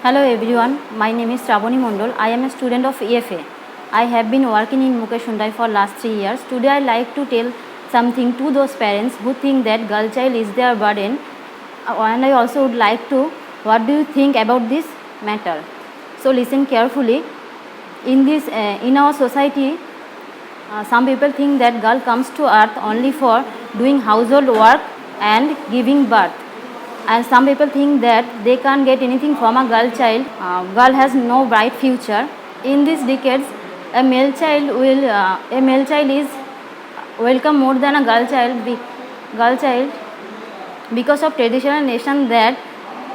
Hello everyone, my name is Shravani Mondol. I am a student of EFA. I have been working in Mukesh Hundai for last 3 years. Today I like to tell something to those parents who think that girl child is their burden, and I also would like to what do you think about this matter. So listen carefully. In our society, some people think that girl comes to earth only for doing household work and giving birth, and some people think that they can't get anything from a girl child. Girl has no bright future. In these decades, a male child is welcome more than a girl child because of traditional nation that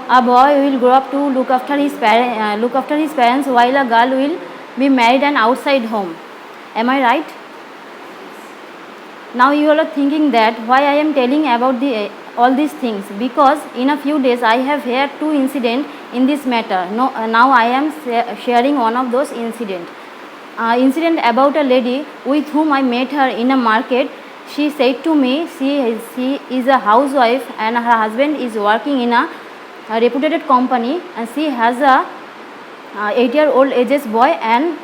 a boy will grow up to look after his parents, while a girl will be married and outside home. Am I right? Now you all are thinking that why I am telling about all these things, because in a few days I have heard 2 incidents in this matter. Now I am sharing one of those incident about a lady with whom I met her in a market. She said to me she is a housewife and her husband is working in a reputed company, and she has a 8-year-old ages boy and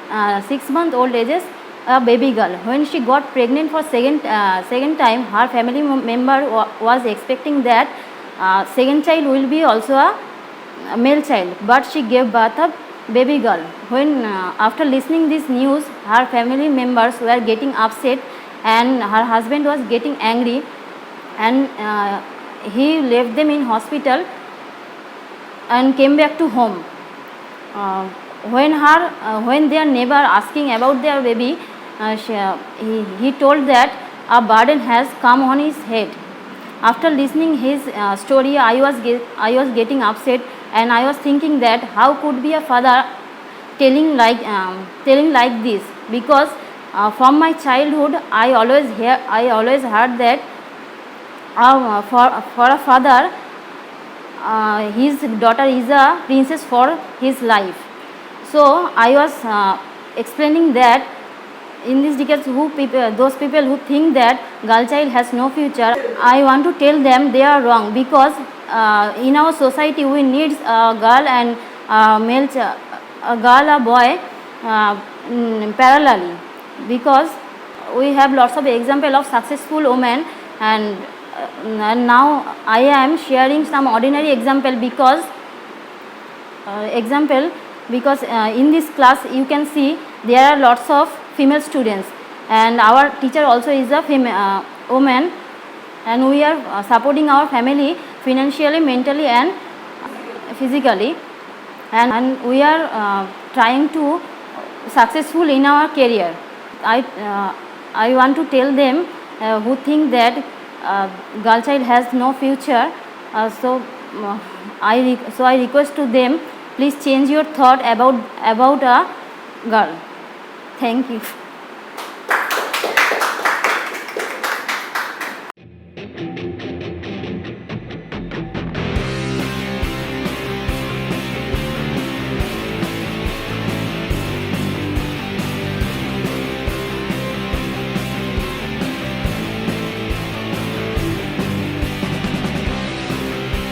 6-month-old ages a baby girl. When she got pregnant for second time, her family member was expecting that second child will be also a male child, but she gave birth a baby girl. When after listening this news, her family members were getting upset and her husband was getting angry, and he left them in hospital and came back to home. When their neighbor asking about their baby, he told that a burden has come on his head. After listening his story, I was getting upset, and I was thinking that how could be a father telling like this, because from my childhood I always heard that for a father, his daughter is a princess for his life. So I was explaining that in these decades, those people who think that girl child has no future, I want to tell them they are wrong, because in our society we need a girl and a girl, a boy parallelly, because we have lots of example of successful women, and now I am sharing some ordinary example because in this class you can see there are lots of female students, and our teacher also is a female woman, and we are supporting our family financially, mentally and physically, and we are trying to successful in our career. I want to tell them who think that girl child has no future, so I request to them, please change your thought about a girl. Thank you.